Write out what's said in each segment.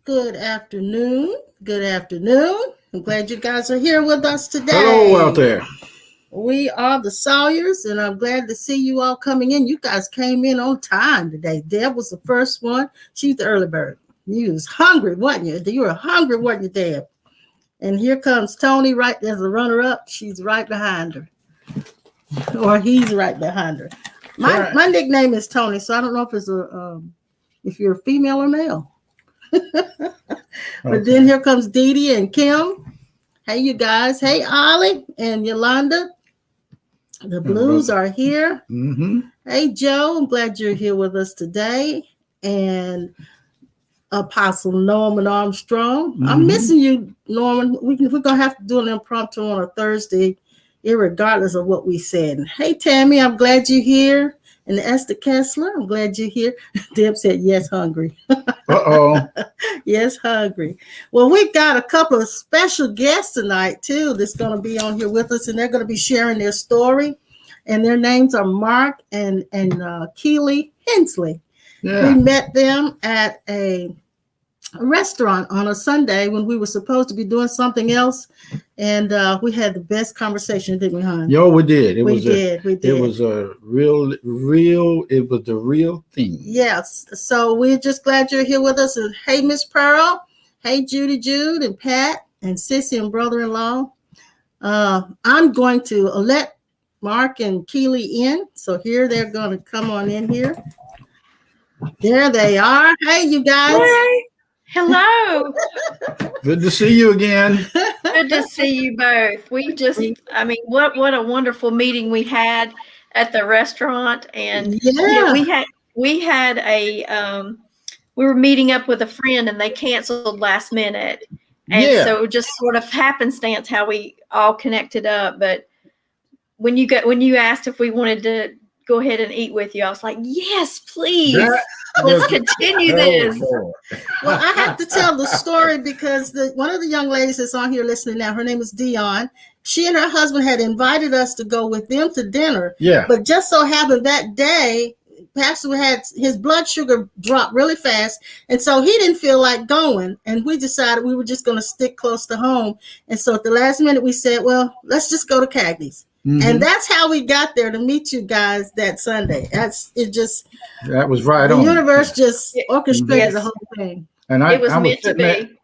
Good afternoon. Good afternoon. I'm glad you guys are here with us today. Hello out there. We are the Sawyers, and I'm glad to see you all coming in. You guys came in on time today. Deb was the first one. She's the early bird. You was hungry, wasn't you? You were hungry, wasn't you, Deb? And here comes Toni right as a runner-up. She's right behind her. Or he's right behind her. My nickname is Toni, so I don't know if it's if you're a female or male. But then here comes Dee Dee and Kim. Hey, you guys. Hey, Ollie and Yolanda. The Blues are here. Mm-hmm. Hey, Joe. I'm glad you're here with us today. And Apostle Norman Armstrong. Mm-hmm. I'm missing you, Norman. We're going to have to do an impromptu on a Thursday, irregardless of what we said. Hey, Tammy. I'm glad you're here. And Esther Kessler, I'm glad you're here. Deb said, yes, hungry. Uh-oh. Yes, hungry. Well, we've got a couple of special guests tonight, too, that's going to be on here with us, and they're going to be sharing their story. And their names are Mark and Keely Hensley. Yeah. We met them at a restaurant on a Sunday when we were supposed to be doing something else. And we had the best conversation, didn't we, hon? Yo, we did. We did. It was a real, it was the real thing. Yes. So we're just glad you're here with us. And hey, Miss Pearl. Hey, Jude and Pat and Sissy and brother-in-law. I'm going to let Mark and Keely in. So here they're going to come on in here. There they are. Hey, you guys. Hey. Hello. Good to see you again. Good to see you both. What a wonderful meeting we had at the restaurant. And we were meeting up with a friend and they canceled last minute. And so just sort of happenstance how we all connected up. But when you asked if we wanted to go ahead and eat with you, I was like, yes, please. Let's continue this. Well, I have to tell the story because one of the young ladies that's on here listening now, her name is Dion. She and her husband had invited us to go with them to dinner. Yeah. But just so happened that day, Pastor had his blood sugar drop really fast. And so he didn't feel like going. And we decided we were just going to stick close to home. And so at the last minute, we said, well, let's just go to Cagney's. Mm-hmm. And that's how we got there to meet you guys that Sunday. That was right on. The universe just orchestrated the whole thing. And it was meant to be.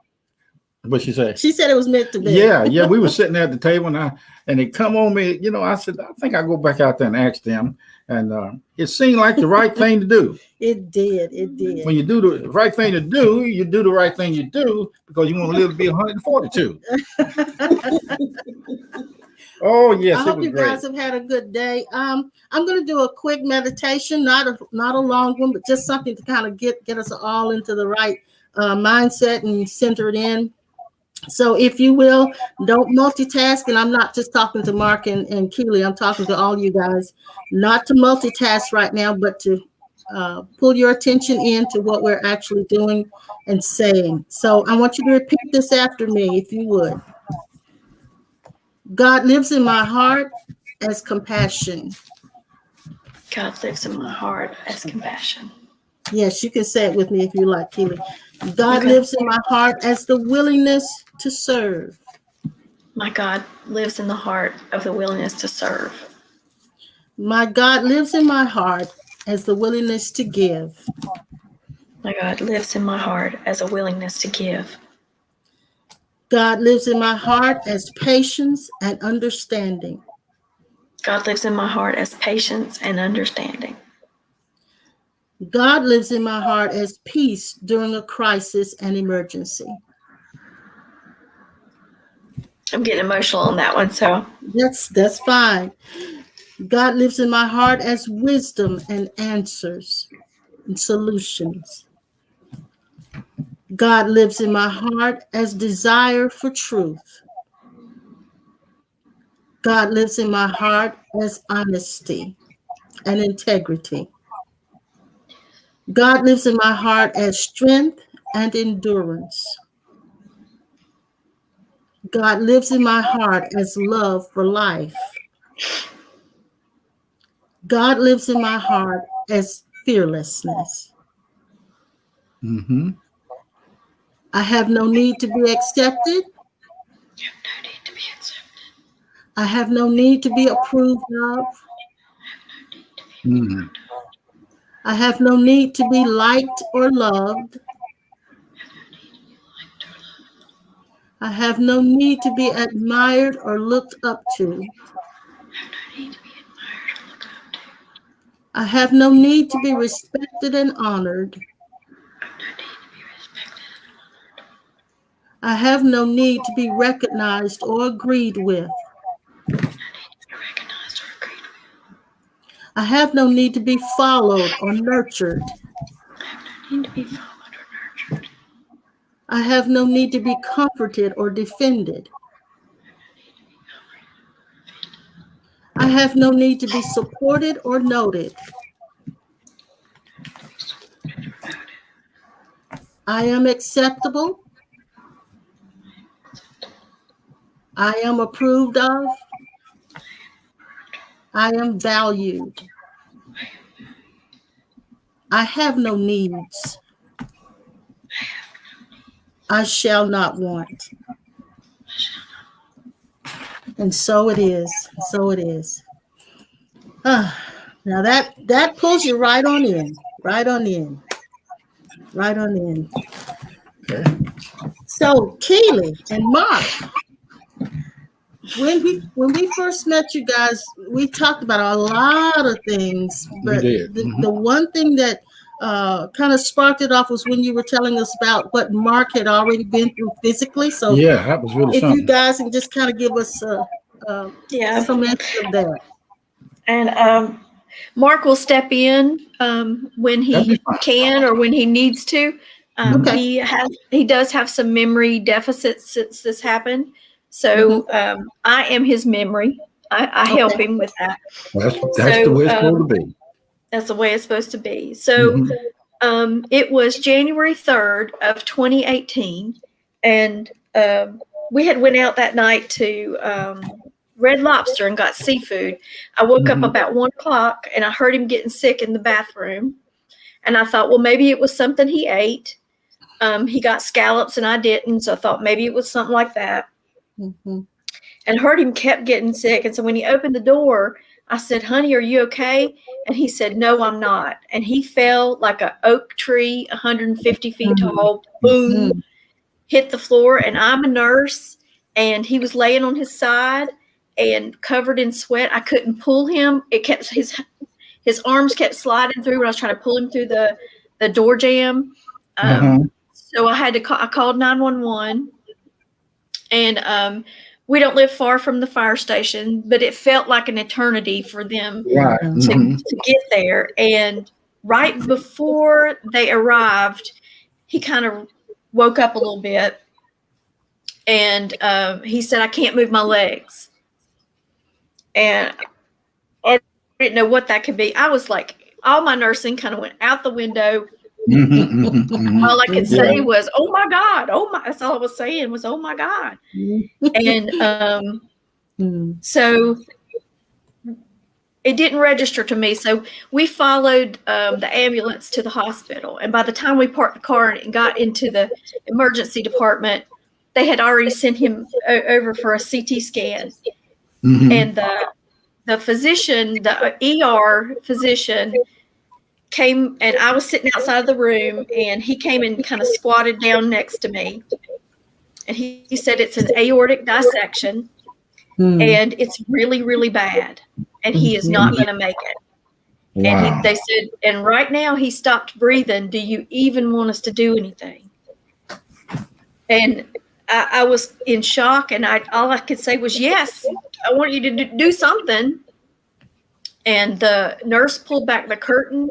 What'd she say? She said it was meant to be. Yeah. We were sitting there at the table and they come on me. I said, I think I'll go back out there and ask them. And it seemed like the right thing to do. It did. When you do the right thing to do, you do the right thing you do because you want to live to be 142. Oh, yes, I hope you guys have had a good day. I'm going to do a quick meditation, not a long one, but just something to kind of get us all into the right mindset and center it in. So if you will, don't multitask. And I'm not just talking to Mark and Keely. I'm talking to all you guys, not to multitask right now, but to pull your attention into what we're actually doing and saying. So I want you to repeat this after me, if you would. God lives in my heart as compassion. God lives in my heart as compassion. Yes, you can say it with me if you like, Keely. God lives in my heart as the willingness to serve. My God lives in the heart of the willingness to serve. My God lives in my heart as the willingness to give. My God lives in my heart as a willingness to give. God lives in my heart as patience and understanding. God lives in my heart as patience and understanding. God lives in my heart as peace during a crisis and emergency. I'm getting emotional on that one, so. That's fine. God lives in my heart as wisdom and answers and solutions. God lives in my heart as desire for truth. God lives in my heart as honesty and integrity. God lives in my heart as strength and endurance. God lives in my heart as love for life. God lives in my heart as fearlessness. Mm-hmm. I have no need to be accepted. You have no need to be accepted. I have no need to be approved of. Mm-hmm. I have no need to be liked or loved. I have no need to be admired or looked up to. I have no need to be respected and honored. I have no need to be recognized or agreed with. I have no need to be followed or nurtured. I have no need to be comforted or defended. I have no need to be supported or noted. I am acceptable. I am approved of. I am valued. I have no needs. I shall not want. And so it is. So it is. Now that pulls you right on in. Right on in. Right on in. Okay. So Keely and Mark, when we first met you guys, we talked about a lot of things, We but did. the one thing that kind of sparked it off was when you were telling us about what Mark had already been through physically. So Yeah, that was really if you something. guys can just kind of give us some mention of that. And Mark will step in when That'd be he fine. can or when he needs to. Okay. He does have some memory deficits since this happened. So I am his memory. I help Okay. him with that. That's So, the way it's supposed to be. That's the way it's supposed to be. So it was January 3rd of 2018, and we had went out that night to Red Lobster and got seafood. I woke up about 1 o'clock and I heard him getting sick in the bathroom, and I thought, well, maybe it was something he ate. He got scallops and I didn't, so I thought maybe it was something like that. And heard him kept getting sick, and so when he opened the door, I said, honey, are you okay? And he said, no, I'm not. And he fell like an oak tree, 150 feet tall, boom, hit the floor. And I'm a nurse, and he was laying on his side and covered in sweat. I couldn't pull him. It kept his arms kept sliding through when I was trying to pull him through the door jamb. So I had to call. I called 911, and we don't live far from the fire station, but it felt like an eternity for them to get there. And right before they arrived, he kind of woke up a little bit, and he said, I can't move my legs. And I didn't know what that could be. I was like, all my nursing kind of went out the window. All I could say was, oh my God, oh my, that's all I was saying was, oh my God. And so it didn't register to me. So we followed the ambulance to the hospital. And by the time we parked the car and got into the emergency department, they had already sent him over for a CT scan. And the physician, the ER physician, came, and I was sitting outside of the room, and he came and kind of squatted down next to me. And he said, it's an aortic dissection, and it's really, really bad, and he is not going to make it. Wow. And they said, and right now he stopped breathing. Do you even want us to do anything? And I was in shock, and all I could say was, yes, I want you to do something. And the nurse pulled back the curtain,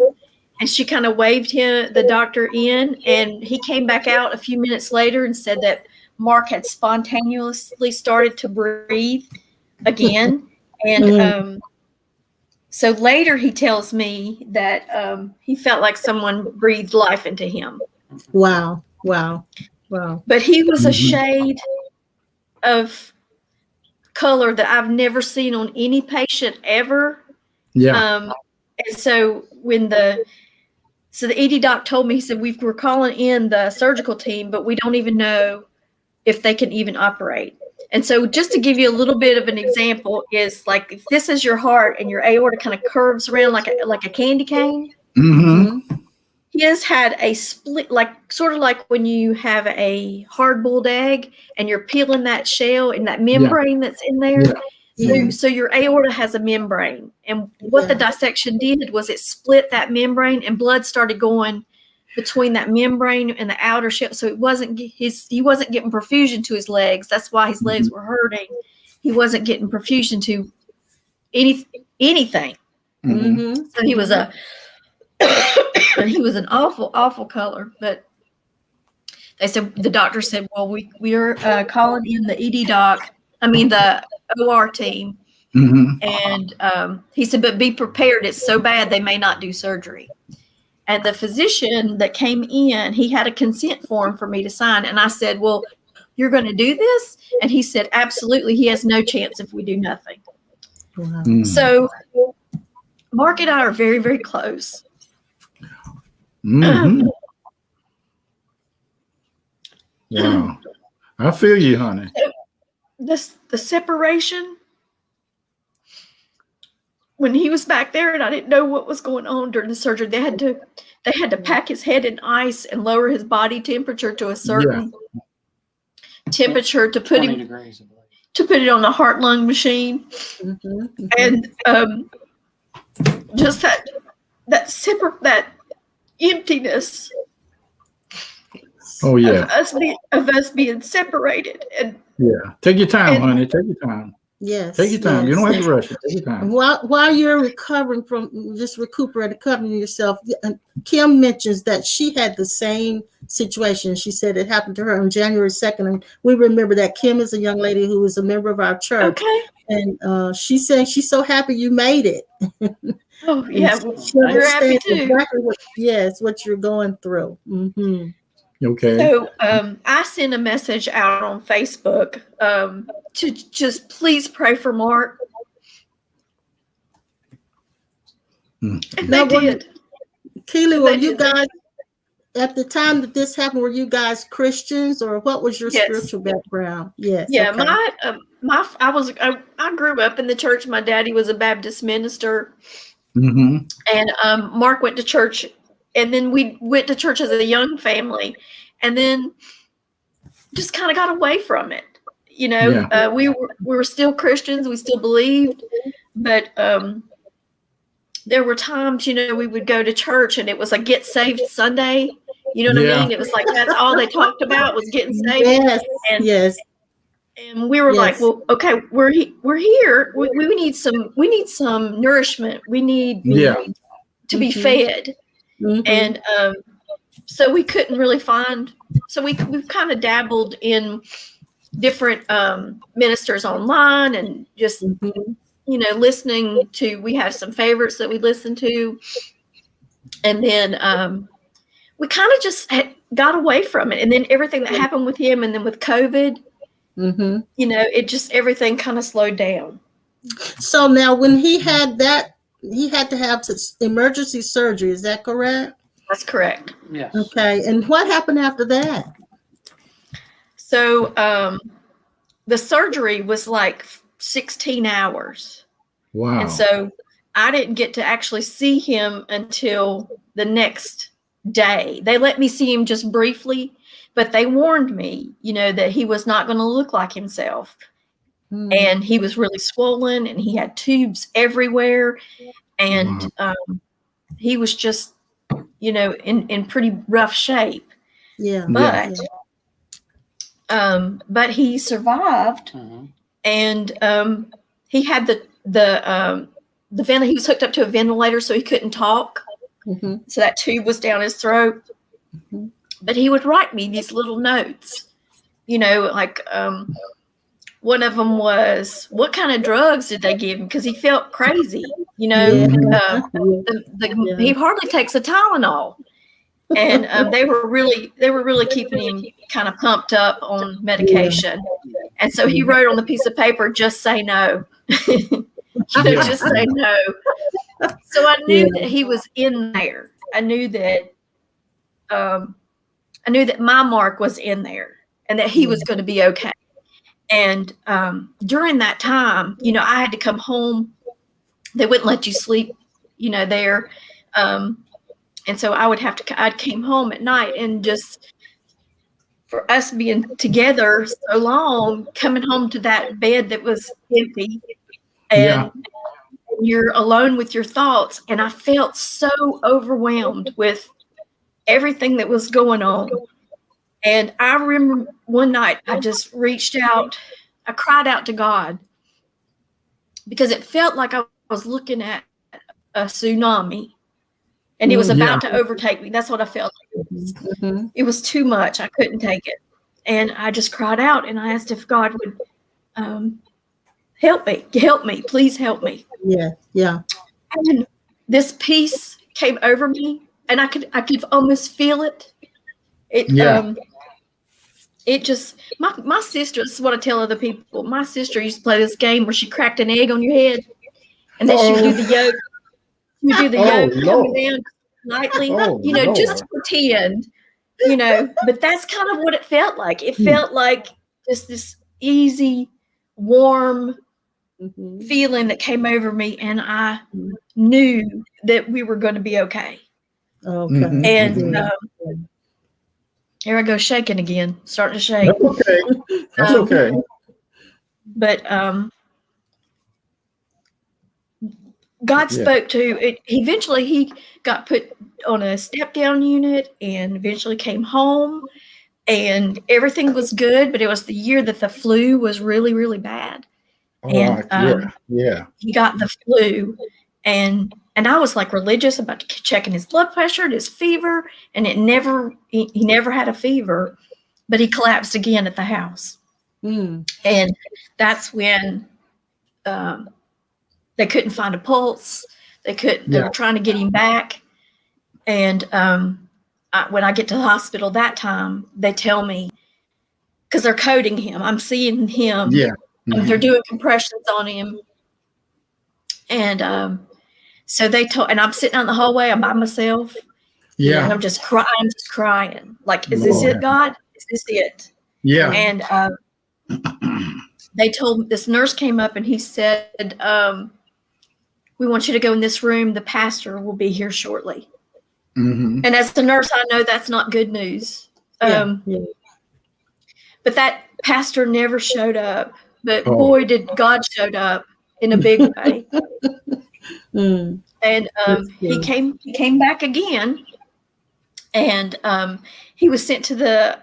and she kind of waved the doctor in, and he came back out a few minutes later and said that Mark had spontaneously started to breathe again. And so later he tells me that he felt like someone breathed life into him. Wow. But he was a shade of color that I've never seen on any patient ever. And so when So the ED doc told me, he said, we're calling in the surgical team, but we don't even know if they can even operate. And so just to give you a little bit of an example is like, if this is your heart and your aorta kind of curves around like a candy cane, his had a split, like sort of like when you have a hard-boiled egg and you're peeling that shell and that membrane that's in there. So your aorta has a membrane, and what the dissection did was it split that membrane, and blood started going between that membrane and the outer shell. So he wasn't getting perfusion to his legs. That's why his legs were hurting. He wasn't getting perfusion to anything. So he was an awful color. But the doctor said, well, we're calling in the ED doc. I mean the OR team. And he said, but be prepared. It's so bad they may not do surgery. And the physician that came in, he had a consent form for me to sign. And I said, well, you're going to do this? And he said, absolutely. He has no chance if we do nothing. Wow. So Mark and I are very, very close. Wow. I feel you, honey. The separation, when he was back there and I didn't know what was going on during the surgery, they had to pack his head in ice and lower his body temperature to a certain temperature to put him to put it on the heart lung machine. And just that emptiness. Oh yeah. Of us being separated. And take your time, honey. Take your time. Yes. Take your time. You don't have to rush it. Take your time. While you're recovering from just recuperating, covering yourself, Kim mentions that she had the same situation. She said it happened to her on January 2nd. And we remember that Kim is a young lady who is a member of our church. Okay. And she said she's so happy you made it. Oh, yeah. We're happy too. Exactly what you're going through. Okay. So I sent a message out on Facebook to just please pray for Mark. And they did. Keely, were you guys at the time that this happened? Were you guys Christians, or what was your spiritual background? Yes. Yeah. Okay. I grew up in the church. My daddy was a Baptist minister, and Mark went to church. And then we went to church as a young family, and then just kind of got away from it. You know, we were still Christians. We still believed, but there were times, you know, we would go to church and it was like Get Saved Sunday. You know what I mean? It was like that's all they talked about was getting saved. Yes. And we were like, well, okay, we're here. We need some nourishment. We need to be fed. And so we couldn't really find, so we've kind of dabbled in different ministers online and just, you know, listening to, we have some favorites that we listen to. And then we kind of just got away from it. And then everything that happened with him and then with COVID, you know, it just, everything kind of slowed down. So now when he had that, he had to have emergency surgery. Is that correct? That's correct. Yes. Okay. And what happened after that? So the surgery was like 16 hours. Wow. And so I didn't get to actually see him until the next day. They let me see him just briefly, but they warned me, you know, that he was not going to look like himself. And he was really swollen and he had tubes everywhere. And he was just, you know, in pretty rough shape. Yeah. But he survived. And he had the ventilator. He was hooked up to a ventilator, so he couldn't talk. So that tube was down his throat. But he would write me these little notes, you know, like one of them was, what kind of drugs did they give him? Because he felt crazy, you know. He hardly takes a Tylenol. And they were really keeping him kind of pumped up on medication. And so he wrote on the piece of paper, just say no. You know, just say no. So I knew that he was in there. I knew that my Mark was in there and that he was going to be okay. And during that time, you know, I had to come home. They wouldn't let you sleep, you know, there. And so I came home at night, and just for us being together so long, coming home to that bed that was empty, and you're alone with your thoughts. And I felt so overwhelmed with everything that was going on. And I remember one night I just reached out, I cried out to God, because it felt like I was looking at a tsunami. And it was about to overtake me. That's what I felt like. It was too much. I couldn't take it. And I just cried out, and I asked if God would help me, please help me. Yeah. And this peace came over me, and I could almost feel it. It just, my sister, this is what I tell other people. My sister used to play this game where she cracked an egg on your head, and then she would do the yolk. You do the yolk coming down lightly, you know, just to pretend, you know, but that's kind of what it felt like. It felt like just this easy, warm feeling that came over me, and I knew that we were going to be okay. And here I go shaking again, starting to shake. That's okay. That's okay. But God spoke to it. Eventually, he got put on a step-down unit, and eventually came home, and everything was good. But it was the year that the flu was really, really bad, and he got the flu, and I was like religious about checking his blood pressure and his fever, and he never had a fever, but he collapsed again at the house, and that's when they couldn't find a pulse. They were trying to get him back. And when I get to the hospital that time, they tell me, because they're coding him, I'm seeing him. They're doing compressions on him. And so they told, and I'm sitting out in the hallway, I'm by myself. And I'm just crying. Like, is this it, God? Is this it? And they told, this nurse came up and he said, we want you to go in this room. The pastor will be here shortly. And as the nurse, I know that's not good news. But that pastor never showed up. But boy, did God showed up in a big way. And he came back again, and he was sent to the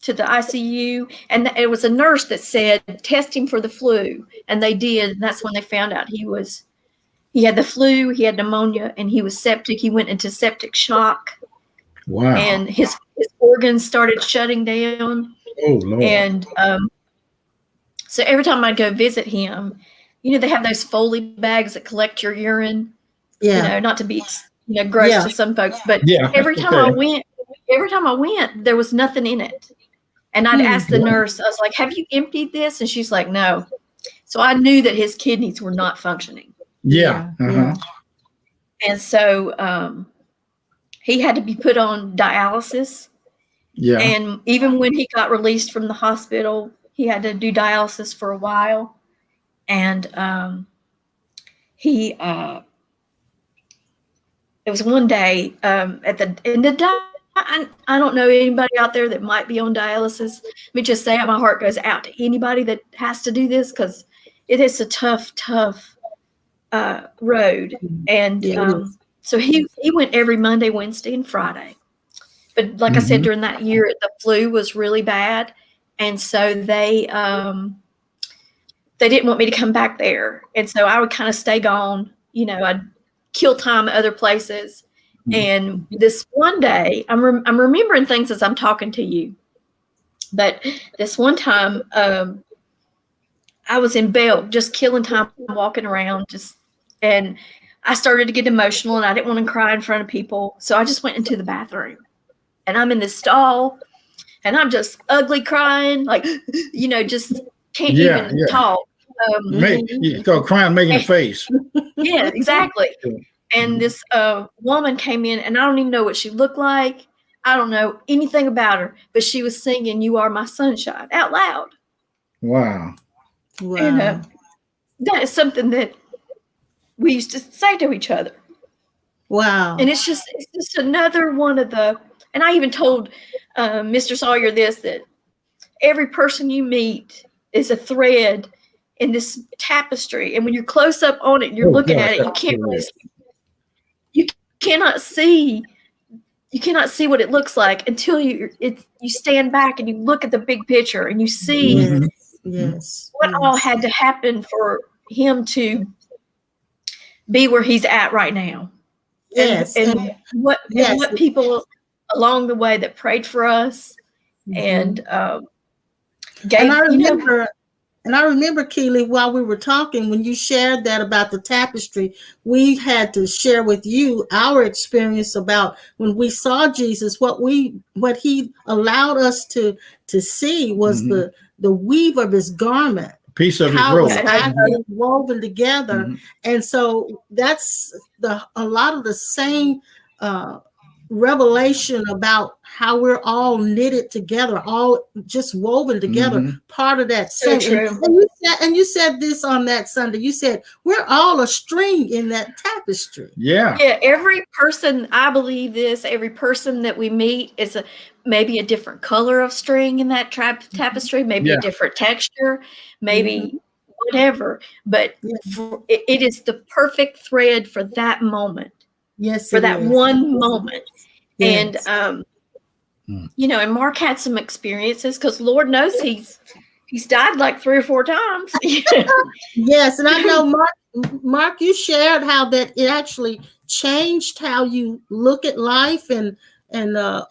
ICU, and it was a nurse that said, test him for the flu, and they did. And that's when they found out he had the flu, he had pneumonia, and he was septic. He went into septic shock. Wow. And his organs started shutting down. Oh, Lord. And so every time I'd go visit him, you know, they have those Foley bags that collect your urine. You know, not to be, you know, gross to some folks, but every time I went, there was nothing in it. And I'd ask the nurse, I was like, have you emptied this? And she's like, no. So I knew that his kidneys were not functioning. And so he had to be put on dialysis. And even when he got released from the hospital, he had to do dialysis for a while. And it was one day at the end of the I don't know anybody out there that might be on dialysis. Let me just say my heart goes out to anybody that has to do this, because it is a tough road. And so he went every Monday, Wednesday, and Friday. But like I said, during that year, the flu was really bad. And so they didn't want me to come back there. And so I would kind of stay gone. You know, I'd kill time at other places. And this one day, I'm remembering things as I'm talking to you. But this one time, I was in Belk, just killing time, walking around, and I started to get emotional, and I didn't want to cry in front of people. So I just went into the bathroom, and I'm in this stall, and I'm just ugly crying, like, you know, just can't even talk. You call crying making a face. Yeah, exactly. and this woman came in, and I don't even know what she looked like. I don't know anything about her, but she was singing "You Are My Sunshine" out loud. Wow. Wow. And that is something that we used to say to each other. Wow. And it's just another one of the, and I even told Mr. Sawyer this, that every person you meet is a thread in this tapestry. And when you're close up on it and you're looking at it, you can't really you cannot see what it looks like until you stand back and you look at the big picture and you see what all had to happen for him to be where he's at right now. Yes. And what people along the way that prayed for us and gave, and I remember, Keely, while we were talking, when you shared that about the tapestry, we had to share with you our experience about when we saw Jesus. What he allowed us to see was the weave of his garment, piece of how his robe, it was actually woven together, and so that's a lot of the same revelation about how we're all knitted together, all just woven together, part of that same. And you said this on that Sunday. You said we're all a string in that tapestry. Yeah. Every person, I believe this, every person that we meet is maybe a different color of string in that tapestry, maybe a different texture, maybe whatever, but it is the perfect thread for that moment. Yes, for that one moment. Yes. And and Mark had some experiences, because Lord knows he's died like 3 or 4 times. Yes, and I know Mark, you shared how that it actually changed how you look at life and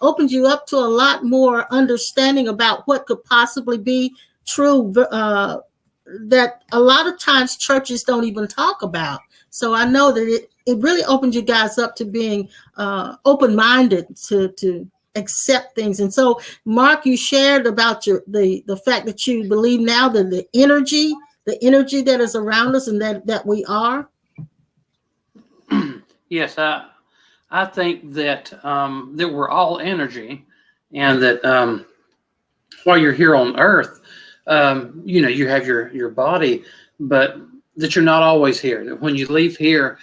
opened you up to a lot more understanding about what could possibly be true, that a lot of times churches don't even talk about. So I know that it really opened you guys up to being open-minded to accept things. And so, Mark, you shared about the fact that you believe now that the energy that is around us and that we are. Yes, I think that that we're all energy, and that while you're here on Earth, you have your body, but that you're not always here. That when you leave here,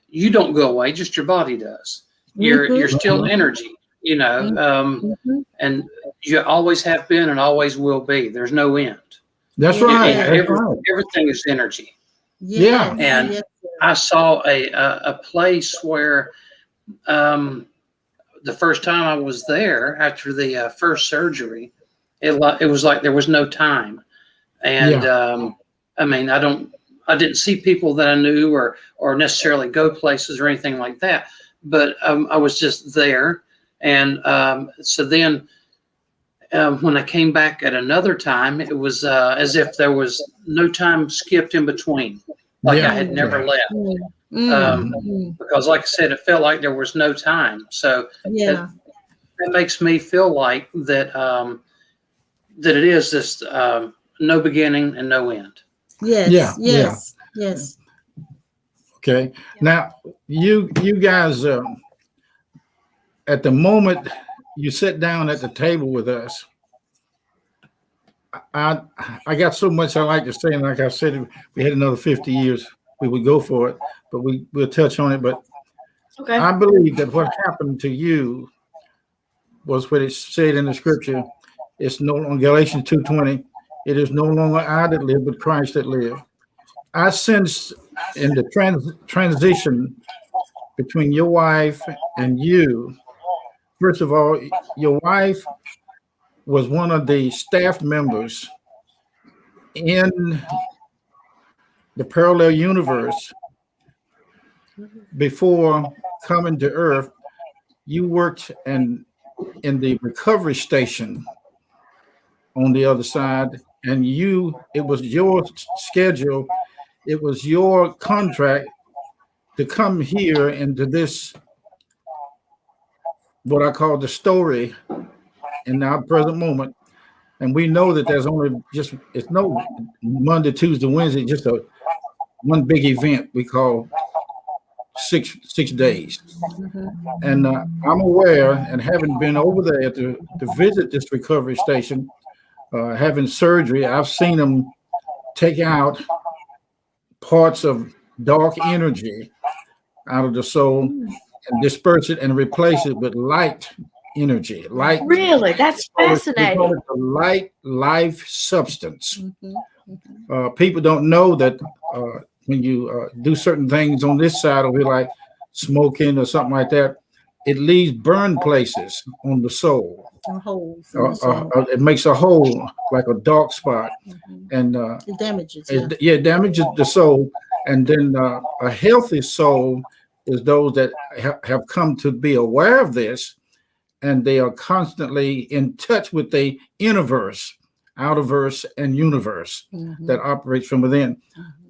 you don't go away; just your body does. You're still energy, and you always have been and always will be. There's no end. That's right. Everything is energy. Yeah. And I saw a place where the first time I was there after the first surgery, it was like there was no time. And I mean, I didn't see people that I knew or necessarily go places or anything like that, but I was just there. And so then when I came back at another time, it was as if there was no time skipped in between, like I had never left. Because like I said, it felt like there was no time. So that makes me feel like that that it is just no beginning and no end. Yes. Okay. Now you guys, at the moment you sit down at the table with us, I got so much I like to say, and like I said, if we had another 50 years, we would go for it, but we'll touch on it. But I believe that what happened to you was what it said in the scripture. It's no longer, Galatians 2:20, it is no longer I that live, but Christ that live. I sense in the transition between your wife and you, first of all, your wife was one of the staff members in the parallel universe. Before coming to Earth, you worked in the recovery station on the other side, and it was your schedule, it was your contract to come here into this, what I call the story in our present moment. And we know that there's only it's no Monday, Tuesday, Wednesday, just one big event we call six days. And I'm aware, and having been over there to visit this recovery station, having surgery, I've seen them take out parts of dark energy out of the soul and disperse it and replace it with light energy. Light. Really? That's fascinating. We call it the light life substance. People don't know that when you do certain things on this side of it, like smoking or something like that, it leaves burn places on the soul. It makes a hole, like a dark spot, and it damages. It damages the soul. And then a healthy soul is those that have come to be aware of this, and they are constantly in touch with the innerverse, outerverse, and universe that operates from within.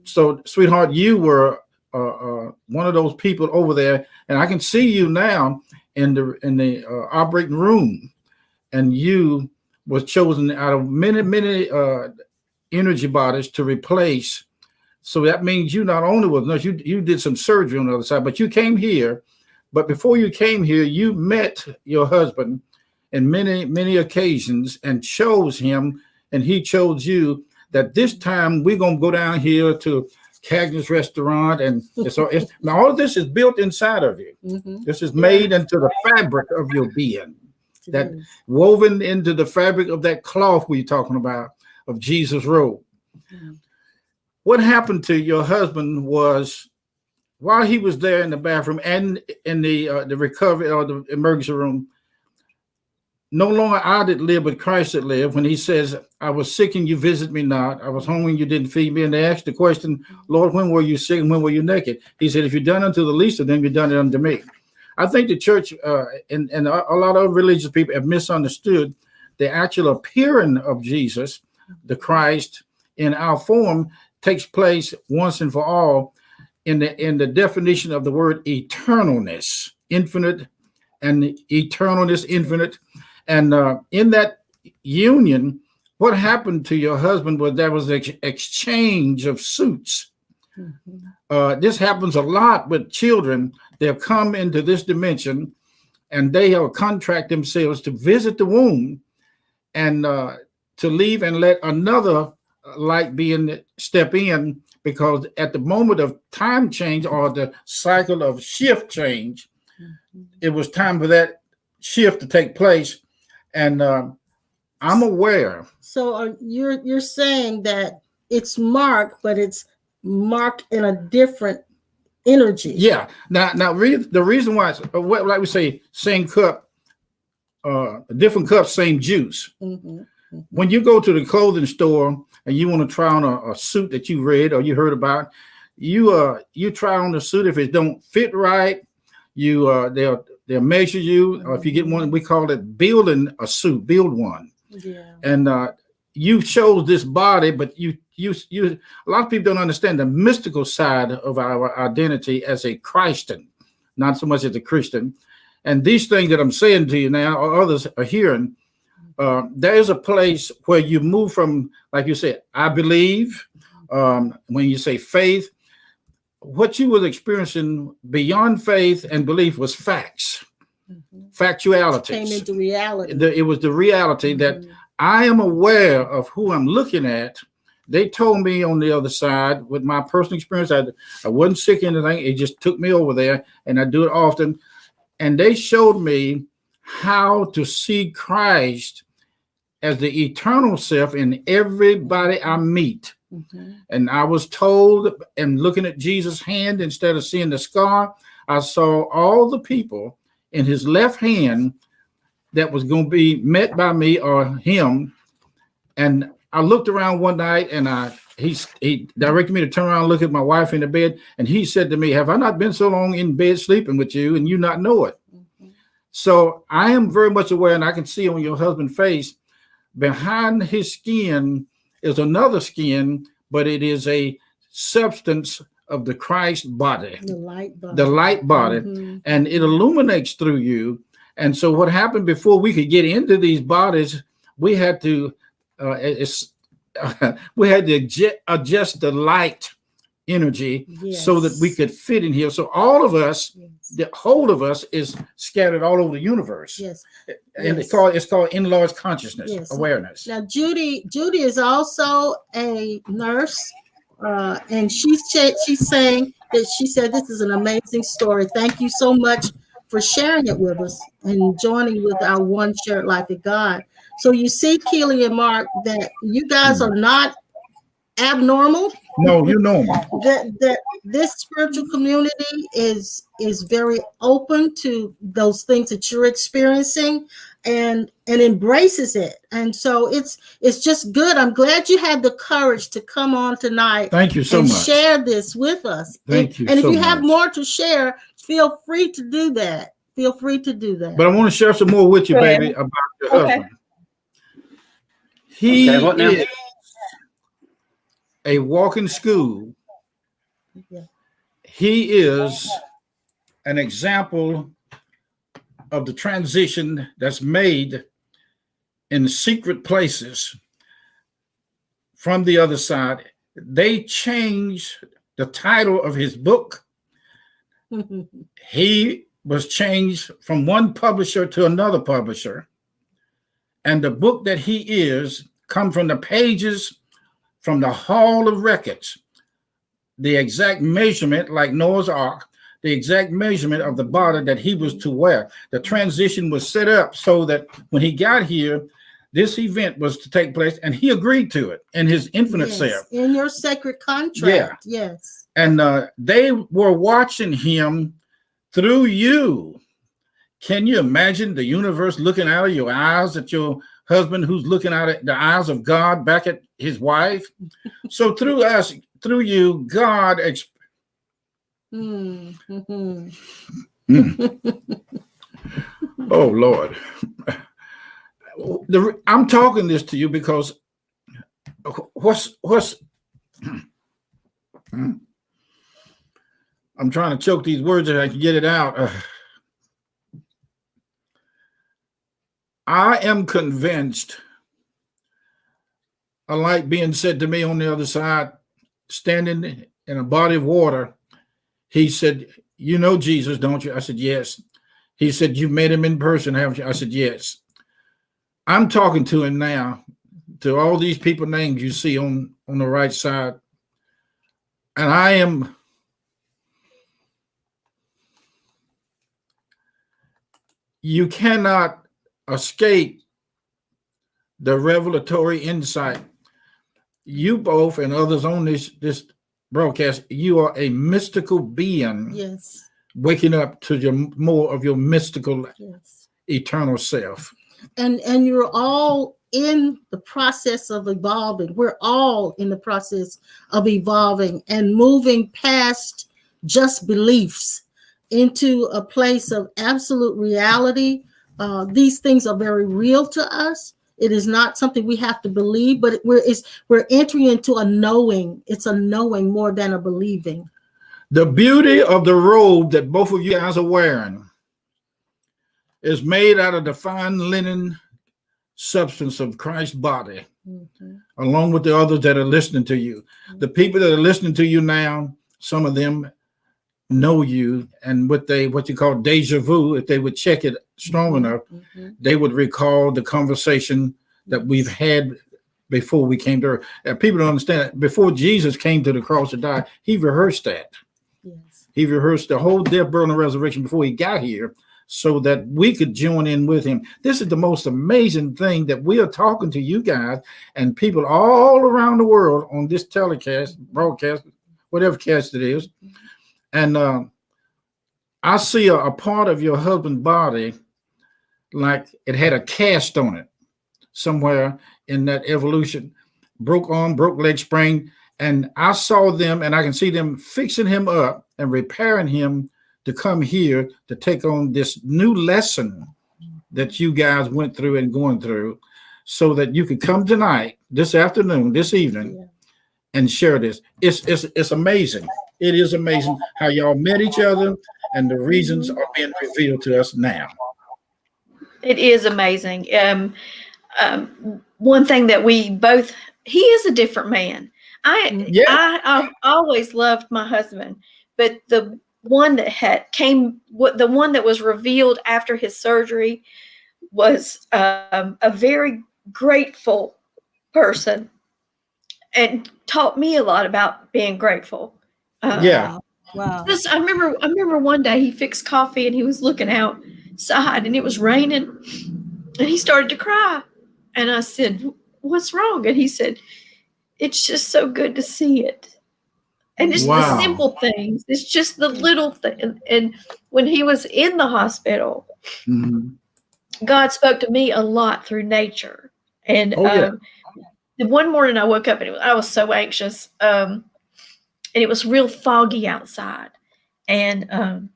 So, sweetheart, you were one of those people over there, and I can see you now in the operating room, and you was chosen out of many energy bodies to replace. So that means you not only was nurse, you did some surgery on the other side, but you came here. But before you came here, you met your husband in many occasions and chose him, and he chose you. That this time we're gonna go down here to Cagney's restaurant, and so now all of this is built inside of you. This is made into the fabric of your being, that woven into the fabric of that cloth we're talking about of Jesus' robe. What happened to your husband was, while he was there in the bathroom and in the recovery or the emergency room, no longer I did live, but Christ did live. When he says, I was sick and you visited me not. I was hungry and you didn't feed me. And they asked the question, Lord, when were you sick and when were you naked? He said, if you've done unto the least of them, you've done it unto me. I think the church and a lot of religious people have misunderstood the actual appearing of Jesus, the Christ, in our form takes place once and for all in the definition of the word eternalness, infinite, and eternalness, infinite. And in that union, what happened to your husband was there was an exchange of suits. This happens a lot with children. They'll come into this dimension and they have contract themselves to visit the womb and to leave and let another light being step in, because at the moment of time change or the cycle of shift change, it was time for that shift to take place. And I'm aware. So you're saying that it's marked, but it's marked in a different energy. Yeah. Now the reason why, like we say, same cup, different cups, same juice. When you go to the clothing store and you want to try on a suit that you read or you heard about, you try on the suit. If it don't fit right, they'll measure you. Or if you get one, we call it building a suit, build one. Yeah. And you chose this body, but you a lot of people don't understand the mystical side of our identity as a Christian, not so much as a Christian. And these things that I'm saying to you now, or others are hearing, there is a place where you move from, like you said, I believe, when you say faith, what you were experiencing beyond faith and belief was facts, factualities. Came into reality. It was the reality that I am aware of who I'm looking at. They told me on the other side, with my personal experience, I wasn't sick or anything. It just took me over there, and I do it often. And they showed me how to see Christ as the eternal self in everybody I meet. And I was told, and looking at Jesus' hand instead of seeing the scar, I saw all the people in his left hand that was going to be met by me or him. And I looked around one night and he directed me to turn around and look at my wife in the bed. And he said to me, have I not been so long in bed sleeping with you and you not know it? So I am very much aware, and I can see on your husband's face, behind his skin is another skin, but it is a substance of the Christ body, the light body, and it illuminates through you. And so what happened before we could get into these bodies, we had to adjust the light energy Yes. so that we could fit in here. So all of us, Yes. the whole of us is scattered all over the universe. Yes. And Yes. it's called enlarged consciousness, Yes. awareness. Now, Judy is also a nurse, and she's saying that she said this is an amazing story. Thank you so much for sharing it with us and joining with our One Shared Life with God. So you see, Keely and Mark, that you guys are not abnormal. No, you know me. That this spiritual community is very open to those things that you're experiencing and embraces it. And so it's just good. I'm glad you had the courage to come on tonight. Thank you so and much. Share this with us. Thank you and so if you have much. more to share, feel free to do that. Feel free to do that. But I want to share some more with you, baby, about your husband. He what now? is a walking school. Yeah. He is an example of the transition that's made in secret places from the other side. They changed the title of his book. He was changed from one publisher to another publisher. And the book that he is come from the pages from the Hall of Records, the exact measurement, like Noah's Ark, the exact measurement of the body that he was to wear. The transition was set up so that when he got here, this event was to take place, and he agreed to it in his infinite self. In your sacred contract. Yeah. Yes. And they were watching him through you. Can you imagine the universe looking out of your eyes at your husband who's looking out at the eyes of God back at his wife? So through us, through you, God. Oh, Lord. I'm talking this to you because what's I'm trying to choke these words and I can get it out. I am convinced, like being said to me on the other side, standing in a body of water, he said, "You know Jesus, don't you?" I said, "Yes." He said, "You met him in person, haven't you?" I said, "Yes." I'm talking to him now, to all these people names you see on the right side. And you cannot escape the revelatory insight. You both and others on this broadcast, you are a mystical being. Yes. Waking up to more of your mystical, yes. eternal self. And you're all in the process of evolving. We're all in the process of evolving and moving past just beliefs into a place of absolute reality. These things are very real to us. It is not something we have to believe, but we're entering into a knowing. It's a knowing more than a believing. The beauty of the robe that both of you guys are wearing is made out of the fine linen substance of Christ's body, along with the others that are listening to you. The people that are listening to you now, some of them know you, and what you call deja vu, if they would check it strong enough, they would recall the conversation that we've had before we came to earth. And people don't understand that before Jesus came to the cross to die, he rehearsed that. Yes. He rehearsed the whole death, burial, and resurrection before he got here, so that we could join in with him. This is the most amazing thing, that we are talking to you guys and people all around the world on this telecast, broadcast, whatever cast it is. And I see a part of your husband's body like it had a cast on it somewhere in that evolution. Broke arm, broke leg, sprain. And I saw them, and I can see them fixing him up and repairing him to come here to take on this new lesson that you guys went through and going through, so that you could come tonight, this afternoon, this evening, and share this. It's amazing. It is amazing how y'all met each other, and the reasons are being revealed to us now. It is amazing. One thing that he is a different man. I've always loved my husband, but the one the one that was revealed after his surgery was a very grateful person and taught me a lot about being grateful. Wow. I remember one day he fixed coffee and he was looking outside and it was raining and he started to cry. And I said, "What's wrong?" And he said, "It's just so good to see it." And it's the simple things. It's just the little thing. And when he was in the hospital, God spoke to me a lot through nature. And the one morning I woke up and I was so anxious. And it was real foggy outside. And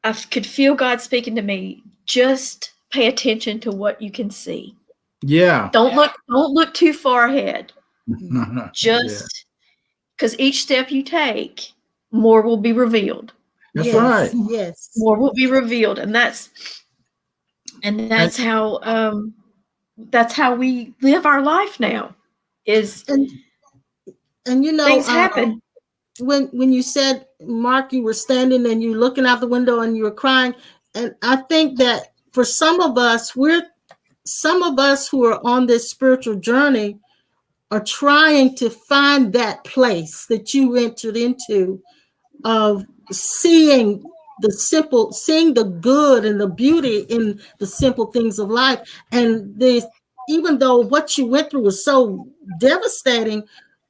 I could feel God speaking to me. Just pay attention to what you can see. Yeah. Don't look too far ahead. Just because each step you take, more will be revealed. That's right. Yes. More will be revealed. And that's how we live our life now. And you know, things happen. When you said, Mark, you were standing and you looking out the window and you were crying, and I think that for some of us who are on this spiritual journey are trying to find that place that you entered into of seeing the good and the beauty in the simple things of life. And even though what you went through was so devastating,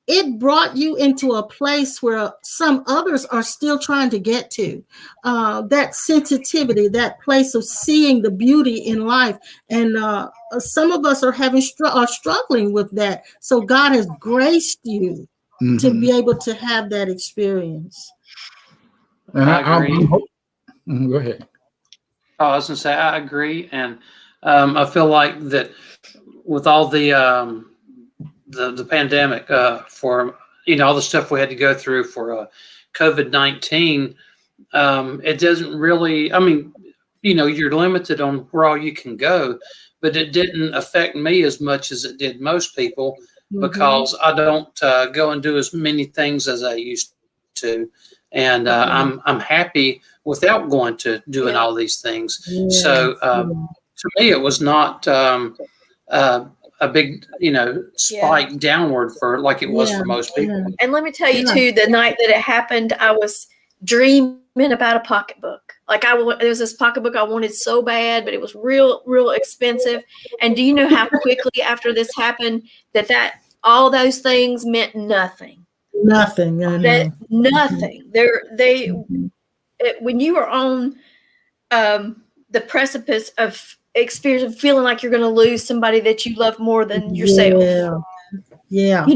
it brought you into a place where some others are still trying to get to, that sensitivity, that place of seeing the beauty in life. And some of us are struggling with that. So God has graced you to be able to have that experience. And I agree. Go ahead. Oh, I was going to say, I agree. And I feel like that with all the pandemic, for, all the stuff we had to go through for COVID-19, it doesn't really, you're limited on where all you can go, but it didn't affect me as much as it did most people because I don't go and do as many things as I used to. And I'm happy without going to doing all these things. Yes. So to me, it was not a big, spike downward for like it was for most people. And let me tell you too, the night that it happened, I was dreaming about a pocketbook. Like there was this pocketbook I wanted so bad, but it was real expensive. And do you know how quickly after this happened that all those things meant nothing? Nothing. Nothing. When you are on the precipice of experience, feeling like you're going to lose somebody that you love more than yourself. Yeah.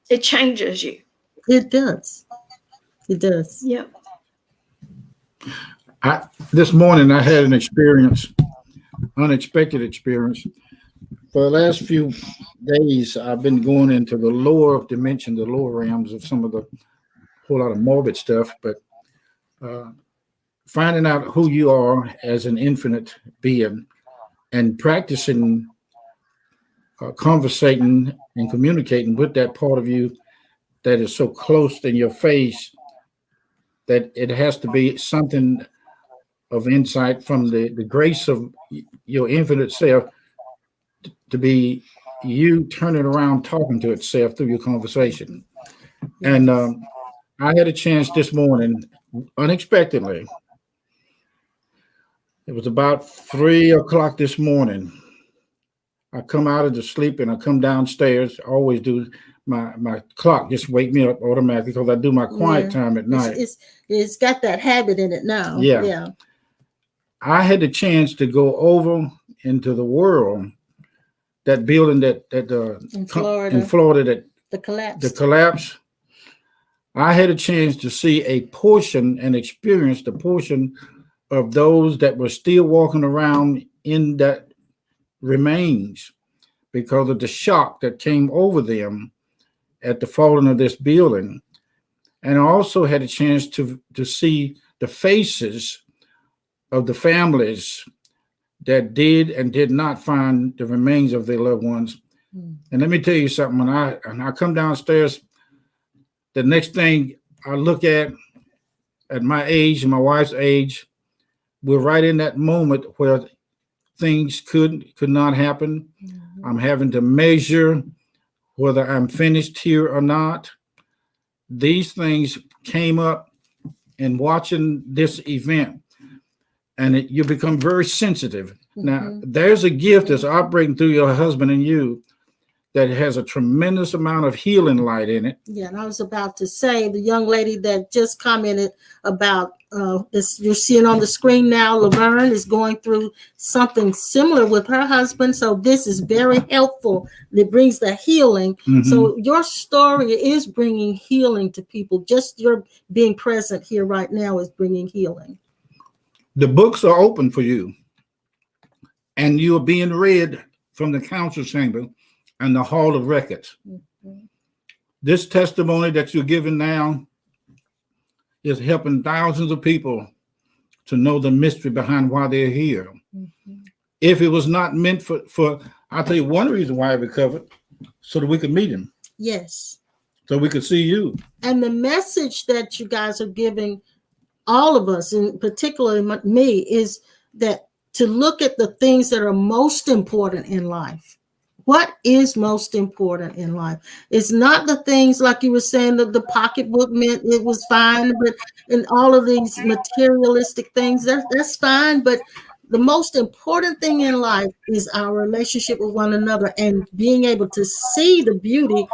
It changes you. It does. Yeah. This morning I had an unexpected experience. For the last few days, I've been going into the lower dimension, the lower realms of some of the whole lot of morbid stuff, but finding out who you are as an infinite being and practicing conversating and communicating with that part of you that is so close in your face that it has to be something of insight from the grace of your infinite self to be you turning around talking to itself through your conversation. And I had a chance this morning, unexpectedly. It was about 3 o'clock this morning. I come out of the sleep and I come downstairs. I always do. My clock just wake me up automatically because I do my quiet time at night. It's got that habit in it now. Yeah. I had the chance to go over into the world, that building that in Florida, that the collapse. I had a chance to see a portion and experience the portion of those that were still walking around in that remains because of the shock that came over them at the falling of this building. And I also had a chance to see the faces of the families that did and did not find the remains of their loved ones And let me tell you something. When I come downstairs, the next thing I look at my age and my wife's age, we're right in that moment where things could not happen. I'm having to measure whether I'm finished here or not. These things came up in watching this event, and you become very sensitive. Now, there's a gift that's operating through your husband and you that has a tremendous amount of healing light in it. Yeah, and I was about to say, the young lady that just commented about this, you're seeing on the screen now, Laverne is going through something similar with her husband. So this is very helpful. It brings the healing. So your story is bringing healing to people. Just your being present here right now is bringing healing. The books are open for you, and you are being read from the council chamber and the hall of records. This testimony that you're giving now is helping thousands of people to know the mystery behind why they're here. If it was not meant for, I'll tell you one reason why I recovered, so that we could meet him. Yes. So we could see you. And the message that you guys are giving all of us, and particularly me, is that to look at the things that are most important in life. What is most important in life? It's not the things like you were saying that the pocketbook meant it was fine, but in all of these materialistic things, that's fine. But the most important thing in life is our relationship with one another and being able to see the beauty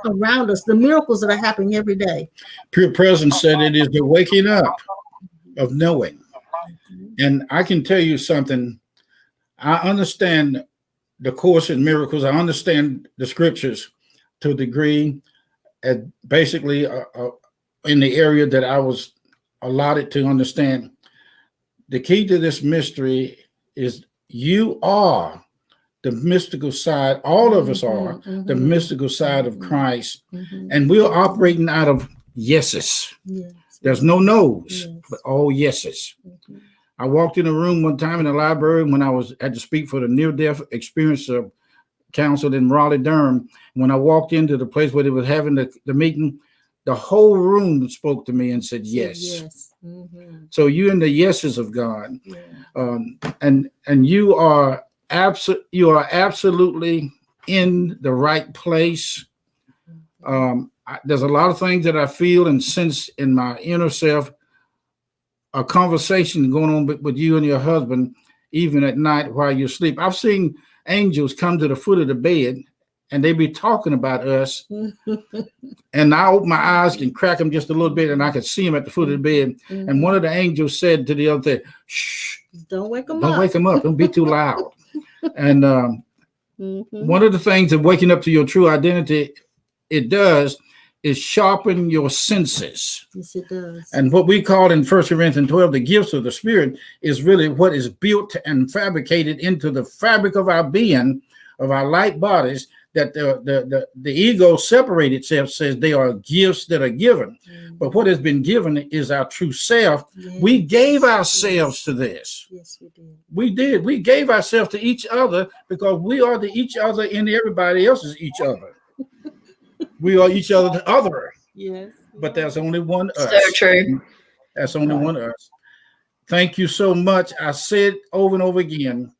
around us, the miracles that are happening every day. Pure Presence said it is the waking up of knowing. And I can tell you something. I understand the Course in Miracles. I understand the scriptures to a degree, basically in the area that I was allotted to understand. The key to this mystery is you are the mystical side. All of us are the mystical side of Christ. And we're operating out of yeses. Yes. There's no no's, but all yeses. I walked in a room one time in the library when I had to speak for the near-death experience council in Raleigh-Durham. When I walked into the place where they were having the meeting, the whole room spoke to me and said yes. So you're in the yeses of God, and you are absolutely in the right place. There's a lot of things that I feel and sense in my inner self. A conversation going on with you and your husband, even at night while you sleep. I've seen angels come to the foot of the bed and they be talking about us. And I open my eyes and crack them just a little bit and I could see them at the foot of the bed. And one of the angels said to the other, shh, don't wake them up. Don't wake them up. Don't be too loud. And one of the things of waking up to your true identity, it does, is sharpen your senses. Yes, it does. And what we call in 1 Corinthians 12, the gifts of the Spirit, is really what is built and fabricated into the fabric of our being, of our light bodies, that the ego separates itself, says they are gifts that are given. But what has been given is our true self. We gave ourselves to this. Yes, we did. We did. We gave ourselves to each other because we are the each other in everybody else's each other. We are each other's other. Yes. But there's only one us. So true. That's only one us. Thank you so much. I said over and over again,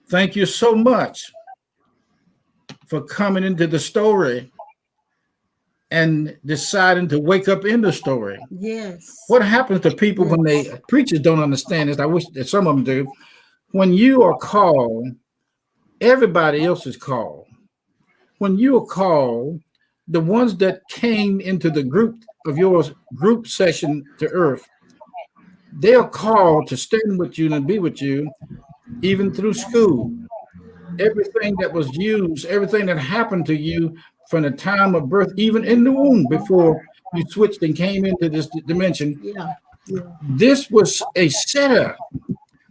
thank you so much for coming into the story and deciding to wake up in the story. Yes. What happens to people when preachers don't understand this? I wish that some of them do. When you are called, everybody else is called. When you are called, the ones that came into the group of yours, group session to earth, they are called to stand with you and be with you, even through school. Everything that was used, everything that happened to you from the time of birth, even in the womb before you switched and came into this dimension. This was a setup.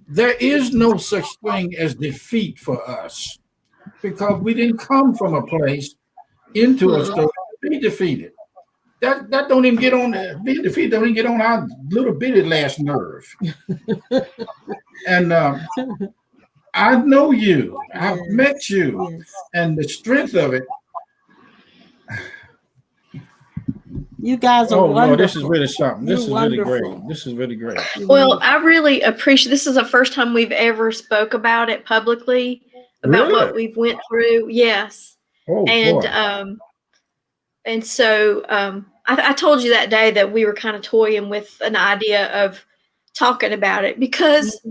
There is no such thing as defeat for us because we didn't come from a place into a story to be defeated. That don't even get on being defeated. Don't even get on our little bitty last nerve. And I know you. I've Yes. met you, Yes. and the strength of it. You guys are Oh wonderful. Lord, this is really something. This You're is really great. wonderful. This is really great. You're Well, wonderful. I really appreciate, this is the first time we've ever spoke about it publicly, about Really? what we've went through. Yes. Oh And boy. so I told you that day that we were kind of toying with an idea of talking about it, because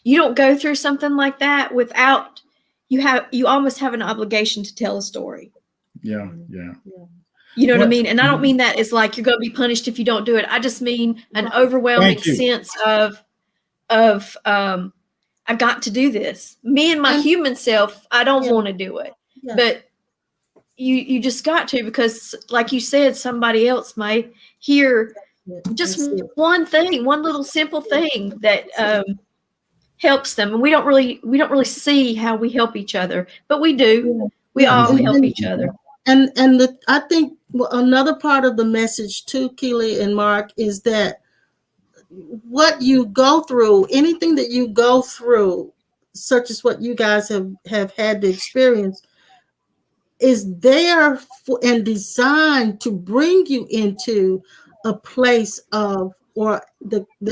you don't go through something like that without, you almost have an obligation to tell a story. Yeah. You know what I What- mean? And I don't mean that as like you're going to be punished if you don't do it. I just mean an overwhelming Thank you. sense of I got to do this. Me and my human self, I don't want to do it. Yeah. But you just got to, because like you said, somebody else might hear just That's it. one thing, one little simple thing that helps them. And we don't really see how we help each other, but we do. We all help each other. And I think another part of the message too, Keely and Mark, is that what you go through, anything that you go through, such as what you guys have had to experience, is there for, and designed to bring you into a place of, or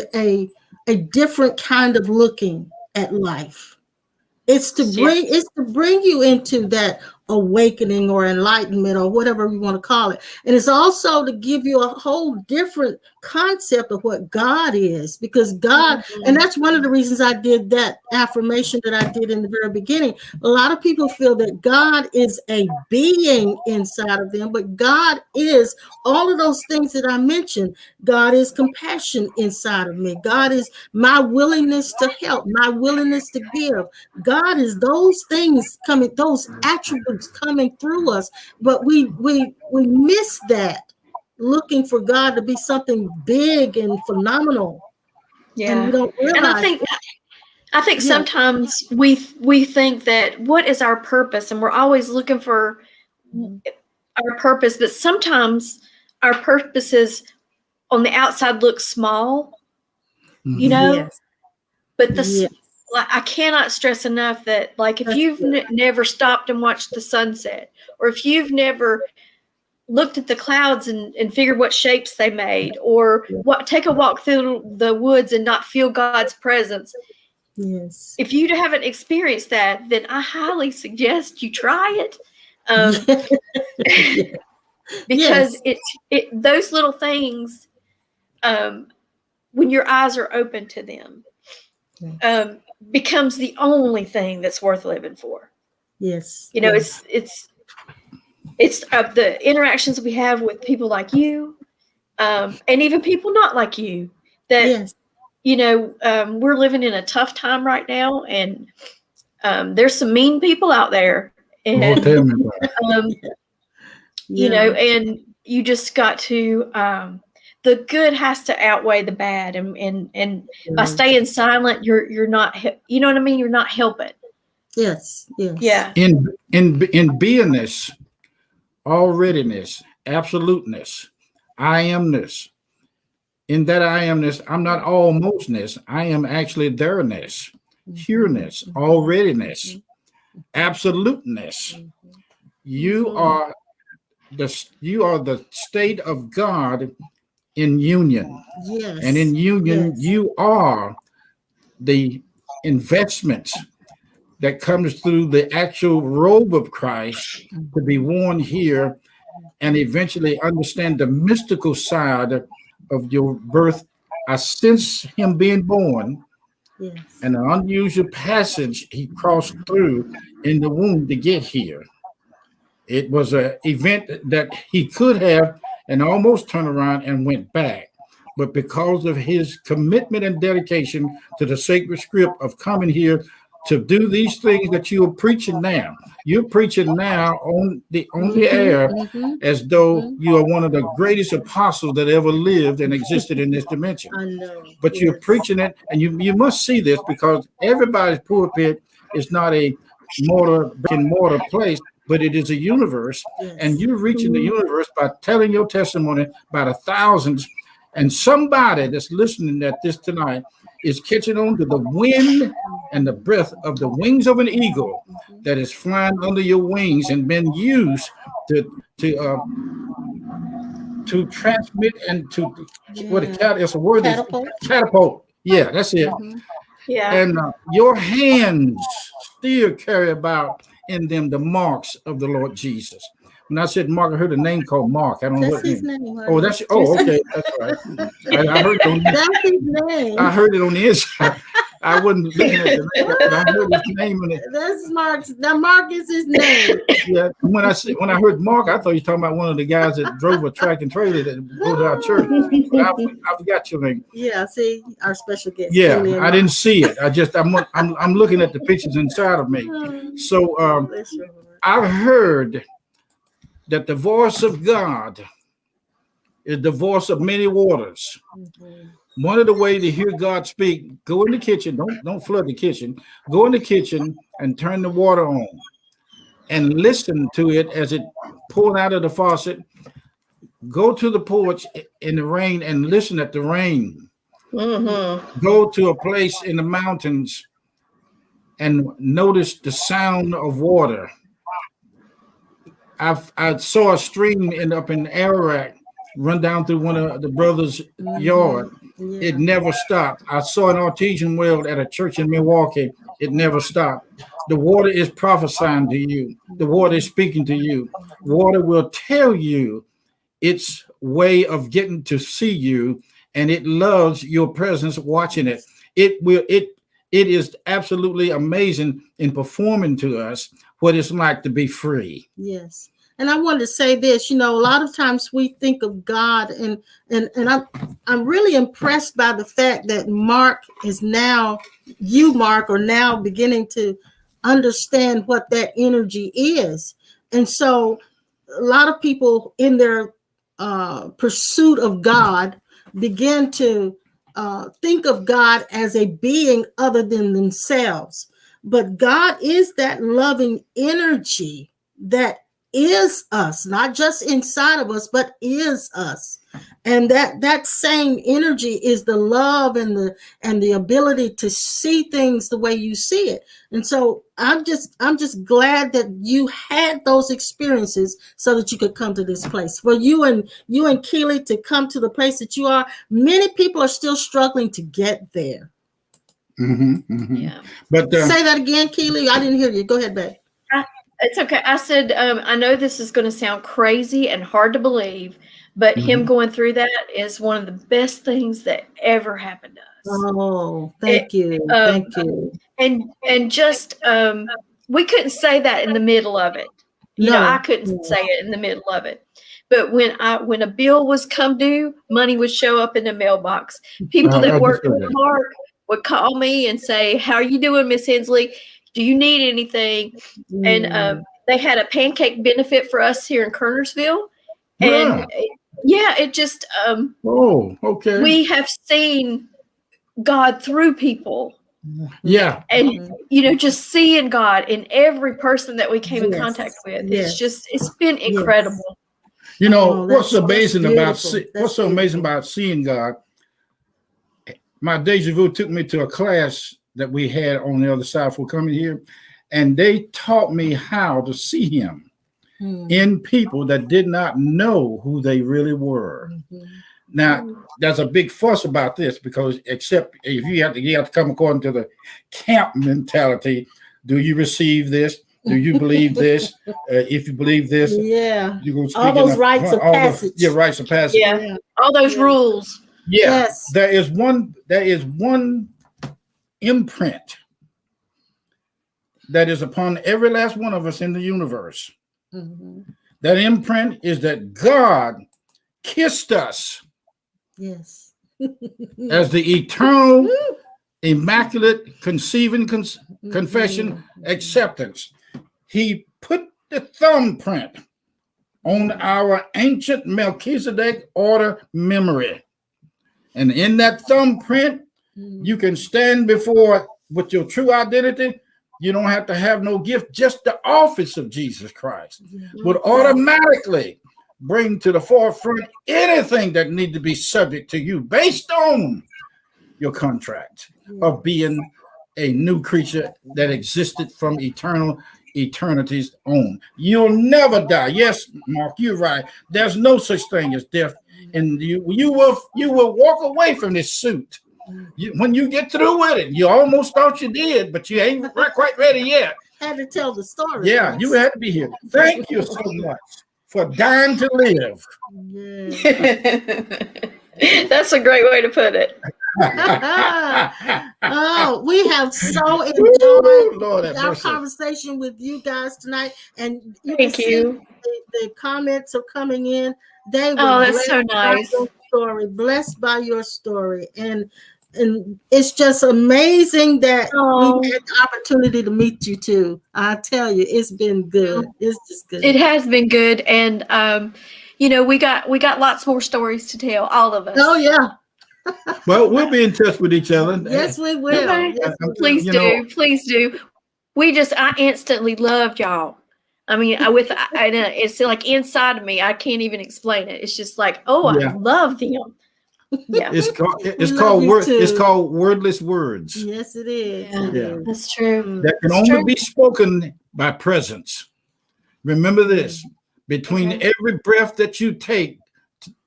a different kind of looking at life. It's to bring you into that awakening or enlightenment or whatever you want to call it. And it's also to give you a whole different concept of what God is, because God, and that's one of the reasons I did that affirmation that I did in the very beginning. A lot of people feel that God is a being inside of them, but God is all of those things that I mentioned. God is compassion inside of me. God is my willingness to help, my willingness to give. God is those things coming, those attributes coming through us, but we miss that, looking for God to be something big and phenomenal. Yeah. And we don't realize. And I think sometimes we think that what is our purpose, and we're always looking for our purpose, but sometimes our purposes on the outside look small, you know. Yes. But I cannot stress enough that, like, if you've never stopped and watched the sunset, or if you've never looked at the clouds and figured what shapes they made, or take a walk through the woods and not feel God's presence. Yes. If you haven't experienced that, then I highly suggest you try it. Because those little things, when your eyes are open to them, becomes the only thing that's worth living for. Yes. You know, it's the interactions we have with people like you, and even people not like you, that, you know, we're living in a tough time right now, and there's some mean people out there, and you know, and you just got to, the good has to outweigh the bad, and by staying silent, you're not, you know what I mean? You're not helping. Yes. Yeah. In beingness, alreadiness, absoluteness, I amness. In that I amness, I'm not almostness. I am actually there-ness, here-ness, alreadiness, absoluteness. You are the state of God in union. Yes. And in union, you are the investments that comes through the actual robe of Christ to be worn here, and eventually understand the mystical side of your birth. I sense him being born, and an unusual passage he crossed through in the womb to get here. It was an event that he could have and almost turned around and went back. But because of his commitment and dedication to the sacred script of coming here to do these things that you are preaching now, you're preaching now on the air as though you are one of the greatest apostles that ever lived and existed in this dimension. I know. But you're preaching it, and you must see this, because everybody's pulpit is not a mortar place, but it is a universe, and you're reaching the universe by telling your testimony by the thousands. And somebody that's listening at this tonight is catching on to the wind and the breath of the wings of an eagle that is flying under your wings and been used to transmit and to what it's a word Catapult. is catapult. Yeah, that's it. Yeah. And your hands still carry about in them the marks of the Lord Jesus. When I said Mark, I heard a name called Mark. I don't know what his name. name. Oh, that's okay. That's right. I heard it on the, That's his name. I heard it on the inside. I wasn't looking at the name, but I heard his name in it. That's Mark. Now Mark is his name. Yeah. When I heard Mark, I thought you were talking about one of the guys that drove a track and trailer that go to our church. But I forgot your name. Yeah, see, our special guest. Yeah, I didn't see it. I'm looking at the pictures inside of me. So I've heard that the voice of God is the voice of many waters. One of the ways to hear God speak, go in the kitchen. Don't flood the kitchen. Go in the kitchen and turn the water on and listen to it as it pulls out of the faucet. Go to the porch in the rain and listen at the rain. Go to a place in the mountains and notice the sound of water. I saw a stream up in Ararat run down through one of the brothers' yard. Yeah. It never stopped. I saw an artesian well at a church in Milwaukee. It never stopped. The water is prophesying to you. The water is speaking to you. Water will tell you its way of getting to see you, and it loves your presence watching it. It is absolutely amazing in performing to us what it's like to be free. Yes. And I wanted to say this, a lot of times we think of God and I'm really impressed by the fact that Mark, are now beginning to understand what that energy is. And so a lot of people in their pursuit of God begin to think of God as a being other than themselves. But God is that loving energy that is us, not just inside of us, but is us. And that same energy is the love and the ability to see things the way you see it. And so I'm just glad that you had those experiences so that you could come to this place. For you and Keely to come to the place that you are, many people are still struggling to get there. Yeah. But say that again, Keely. I didn't hear you. Go ahead, babe. It's okay. I said, I know this is going to sound crazy and hard to believe, but him going through that is one of the best things that ever happened to us. Oh, thank you. Thank you. And just, we couldn't say that in the middle of it. I couldn't say it in the middle of it. But when a bill was come due, money would show up in the mailbox. People that worked with Mark would call me and say, "How are you doing, Miss Hensley? Do you need anything?" And they had a pancake benefit for us here in Kernersville. And it just, okay. We have seen God through people. Yeah. And, just seeing God in every person that we came in contact with. It's been incredible. What's amazing about seeing God, my deja vu took me to a class that we had on the other side for coming here, and they taught me how to see him in people that did not know who they really were. Now, there's a big fuss about this because except if you have to come according to the camp mentality. Do you receive this? Do you believe this? If you believe this, you go all those rites of passage. Rites of passage. Yeah, all those rules. Yeah, yes. There is one imprint that is upon every last one of us in the universe. That imprint is that God kissed us. Yes. As the eternal, immaculate, conceiving, confession, acceptance. He put the thumbprint on our ancient Melchizedek order memory. And in that thumbprint, you can stand before with your true identity. You don't have to have no gift. Just the office of Jesus Christ would automatically bring to the forefront anything that needs to be subject to you based on your contract of being a new creature that existed from eternity's own. You'll never die. Yes, Mark, you're right. There's no such thing as death, and you will walk away from this suit. When you get through with it, you almost thought you did, but you ain't quite ready yet. Had to tell the story. Yeah, you had to be here. Thank you so much for dying to live. Yeah. That's a great way to put it. Oh, we have so enjoyed Lord, our conversation with you guys tonight, and Thank you. The comments are coming in. They were that's so nice. Blessed by your story, and it's just amazing that we had the opportunity to meet you too. I tell you, it's been good. It's just good. It has been good, and we got lots more stories to tell, all of us. Oh yeah. Well, we'll be in touch with each other. Yes, we will. Okay. Yes, we will. Please do. I instantly loved y'all. I mean, it's like inside of me. I can't even explain it. It's just like, I love them. Yeah, it's called wordless words. Yes, it is. Yeah. That's true. That can only be spoken by presence. Remember this: between every breath that you take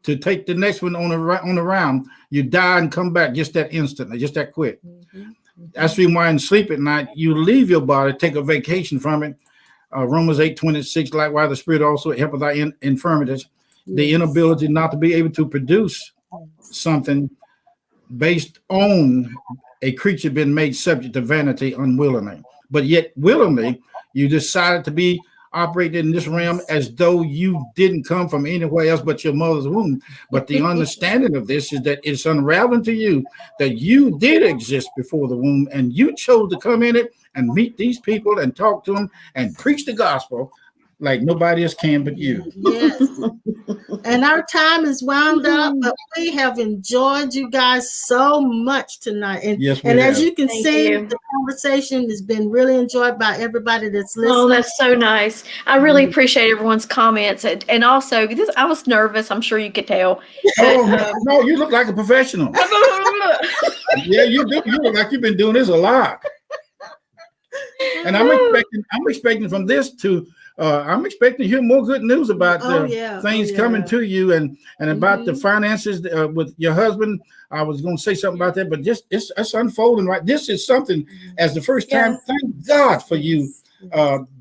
to take the next one on the round, you die and come back just that instantly, just that quick. That's the reason why in sleep at night you leave your body, take a vacation from it. Romans 8:26, likewise the Spirit also helpeth our infirmities, the inability not to be able to produce something based on a creature being made subject to vanity unwillingly, but yet willingly you decided to be operating in this realm as though you didn't come from anywhere else but your mother's womb. But the understanding of this is that it's unraveling to you that you did exist before the womb, and you chose to come in it and meet these people and talk to them and preach the gospel like nobody else can but you. Yes. And our time is wound up, but we have enjoyed you guys so much tonight. And, yes, as you can see, the conversation has been really enjoyed by everybody that's listening. Oh, that's so nice. I really appreciate everyone's comments. And also, because I was nervous, I'm sure you could tell. But, no, you look like a professional. Yeah, you do. You look like you've been doing this a lot. And I'm expecting from this to I'm expecting to hear more good news about things coming to you and about the finances with your husband. I was going to say something about that, but just it's unfolding right. This is something as the first time. Thank God for you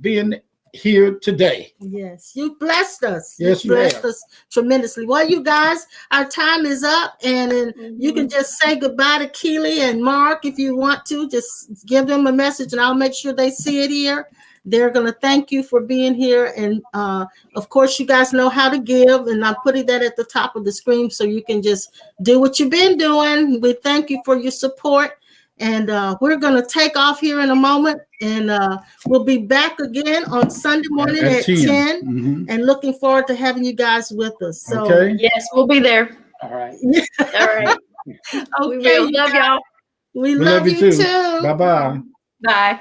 being here today. Yes, you blessed us. Yes, you blessed us tremendously. Well, you guys, our time is up, and you can just say goodbye to Keely and Mark if you want to. Just give them a message, and I'll make sure they see it here. They're going to thank you for being here. And of course, you guys know how to give. And I'm putting that at the top of the screen so you can just do what you've been doing. We thank you for your support. And we're going to take off here in a moment. And we'll be back again on Sunday morning at 10. And looking forward to having you guys with us. So, yes, we'll be there. All right. All right. Okay. We love y'all. We love you too. Bye-bye. Bye.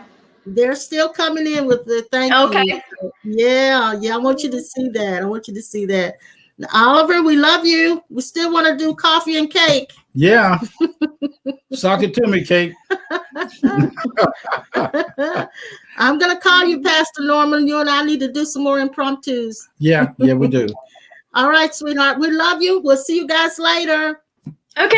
They're still coming in with the thank you. Yeah. I want you to see that. Oliver, we love you. We still want to do coffee and cake. Yeah. Sock it to me, Kate. I'm going to call you, Pastor Norman. You and I need to do some more impromptus. Yeah, we do. All right, sweetheart. We love you. We'll see you guys later. Okay.